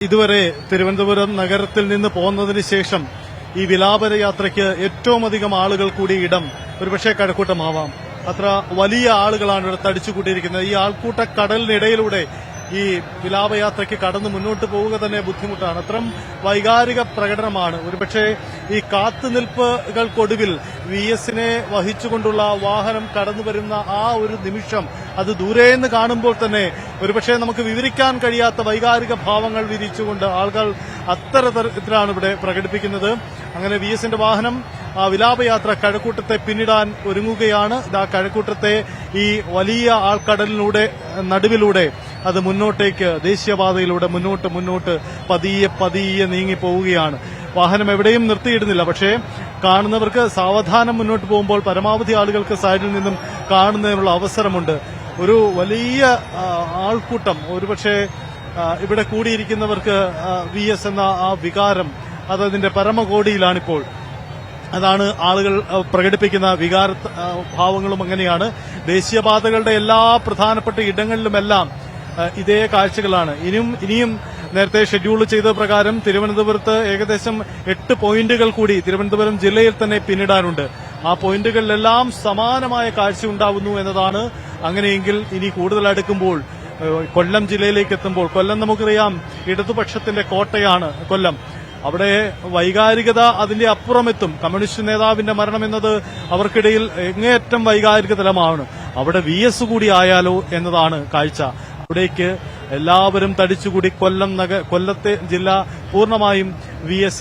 ഇതുവരെ തിരുവനന്തപുരം നഗരത്തിൽ നിന്ന് പോന്നതിന് ശേഷം ഈ വിലാപയാത്രയ്ക്ക് ഏറ്റവും അധികം ആളുകൾ കൂടിയ ഇടം ഒരുപക്ഷെ കഴക്കൂട്ടമാവാം. അത്ര വലിയ ആളുകളാണ് ഇവിടെ തടിച്ചുകൂട്ടിയിരിക്കുന്നത്. ഈ ആൾക്കൂട്ട കടലിനിടയിലൂടെ ഈ വിലാപയാത്രയ്ക്ക് കടന്ന് മുന്നോട്ട് പോവുക തന്നെ ബുദ്ധിമുട്ടാണ്. അത്തരം വൈകാരിക പ്രകടനമാണ്. ഒരുപക്ഷെ ഈ കാത്തുനിൽപ്പുകൾക്കൊടുവിൽ VS-നെ വഹിച്ചുകൊണ്ടുള്ള വാഹനം കടന്നു വരുന്ന ആ ഒരു നിമിഷം, അത് ദൂരെന്ന് കാണുമ്പോൾ തന്നെ ഒരുപക്ഷെ നമുക്ക് വിവരിക്കാൻ കഴിയാത്ത വൈകാരിക ഭാവങ്ങൾ വിരിച്ചുകൊണ്ട് ആളുകൾ അത്തരത്തിലാണ് ഇവിടെ പ്രകടിപ്പിക്കുന്നത്. അങ്ങനെ VS-ന്റെ വാഹനം ആ വിലാപയാത്ര കഴക്കൂട്ടത്തെ പിന്നിടാൻ ഒരുങ്ങുകയാണ്. ആ കഴക്കൂട്ടത്തെ ഈ വലിയ ആൾക്കടലിലൂടെ നടുവിലൂടെ അത് മുന്നോട്ടേക്ക് ദേശീയപാതയിലൂടെ മുന്നോട്ട് പതിയെ നീങ്ങി പോവുകയാണ്. വാഹനം എവിടെയും നിർത്തിയിടുന്നില്ല. പക്ഷേ കാണുന്നവർക്ക് സാവധാനം മുന്നോട്ട് പോകുമ്പോൾ പരമാവധി ആളുകൾക്ക് സൈഡിൽ നിന്നും കാണുന്നതിനുള്ള അവസരമുണ്ട്. ഒരു വലിയ ആൾക്കൂട്ടം, ഒരുപക്ഷെ ഇവിടെ കൂടിയിരിക്കുന്നവർക്ക് VS എന്ന ആ വികാരം അതതിന്റെ പരമകോടിയിലാണിപ്പോൾ. അതാണ് ആളുകൾ പ്രകടിപ്പിക്കുന്ന വികാര ഭാവങ്ങളും അങ്ങനെയാണ്. ദേശീയപാതകളുടെ എല്ലാ പ്രധാനപ്പെട്ട ഇടങ്ങളിലുമെല്ലാം ഇതേ കാഴ്ചകളാണ്. ഇനിയും നേരത്തെ ഷെഡ്യൂൾ ചെയ്ത പ്രകാരം തിരുവനന്തപുരത്ത് ഏകദേശം 8 പോയിന്റുകൾ കൂടി തിരുവനന്തപുരം ജില്ലയിൽ തന്നെ പിന്നിടാനുണ്ട്. ആ പോയിന്റുകളിലെല്ലാം സമാനമായ കാഴ്ച ഉണ്ടാവുന്നു എന്നതാണ്. അങ്ങനെയെങ്കിൽ ഇനി കൂടുതൽ അടുക്കുമ്പോൾ കൊല്ലം ജില്ലയിലേക്ക് എത്തുമ്പോൾ, കൊല്ലം നമുക്കറിയാം ഇടതുപക്ഷത്തിന്റെ കോട്ടയാണ് കൊല്ലം. അവിടെ വൈകാരികത അതിന്റെ അപ്പുറമെത്തും. കമ്മ്യൂണിസ്റ്റ് നേതാവിന്റെ മരണം എന്നത് അവർക്കിടയിൽ എങ്ങേയറ്റം വൈകാരിക തലമാണ്. അവിടെ VS കൂടി ആയാലോ എന്നതാണ് കാഴ്ച. അവിടേക്ക് എല്ലാവരും തടിച്ചുകൂടി കൊല്ലത്തെ ജില്ല പൂർണ്ണമായും VS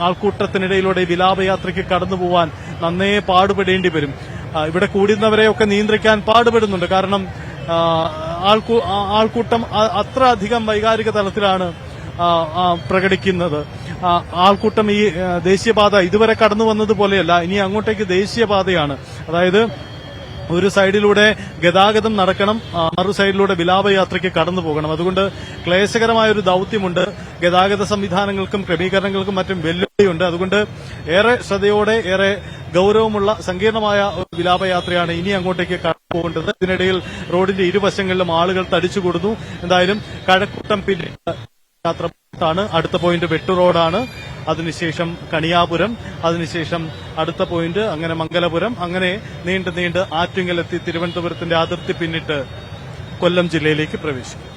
ആൾക്കൂട്ടത്തിനിടയിലൂടെ വിലാപയാത്രയ്ക്ക് കടന്നുപോവാൻ നന്നേ പാടുപെടേണ്ടി വരും. ഇവിടെ കൂടുന്നവരെയൊക്കെ നിയന്ത്രിക്കാൻ പാടുപെടുന്നുണ്ട്. കാരണം ആൾക്കൂട്ടം അത്ര അധികം വൈകാരിക തലത്തിലാണ് പ്രകടിക്കുന്നത്. ആൾക്കൂട്ടം ഈ ദേശീയപാത ഇതുവരെ കടന്നു വന്നതുപോലെയല്ല, ഇനി അങ്ങോട്ടേക്ക് ദേശീയപാതയാണ്. അതായത് ഒരു സൈഡിലൂടെ ഗതാഗതം നടക്കണം, മറു സൈഡിലൂടെ വിലാപയാത്രയ്ക്ക് കടന്നു പോകണം. അതുകൊണ്ട് ക്ലേശകരമായ ഒരു ദൌത്യമുണ്ട്. ഗതാഗത സംവിധാനങ്ങൾക്കും ക്രമീകരണങ്ങൾക്കും മറ്റും വെല്ലുവിളിയുണ്ട്. അതുകൊണ്ട് ഏറെ ശ്രദ്ധയോടെ ഏറെ ഗൌരവമുള്ള സങ്കീർണമായ വിലാപയാത്രയാണ് ഇനി അങ്ങോട്ടേക്ക് കടന്നു പോകേണ്ടത്. ഇതിനിടയിൽ റോഡിന്റെ ഇരുവശങ്ങളിലും ആളുകൾ തടിച്ചുകൂടുന്നു. എന്തായാലും കഴക്കൂട്ടം പിന്നിട്ട് യാത്രയാണ്. അടുത്ത പോയിന്റ് വെട്ടുറോഡാണ്, അതിനുശേഷം കണിയാപുരം, അതിനുശേഷം അടുത്ത പോയിന്റ് അങ്ങനെ മംഗലപുരം, അങ്ങനെ നീണ്ട് ആറ്റിങ്ങലെത്തി തിരുവനന്തപുരത്തിന്റെ അതിർത്തി പിന്നിട്ട് കൊല്ലം ജില്ലയിലേക്ക് പ്രവേശിക്കും.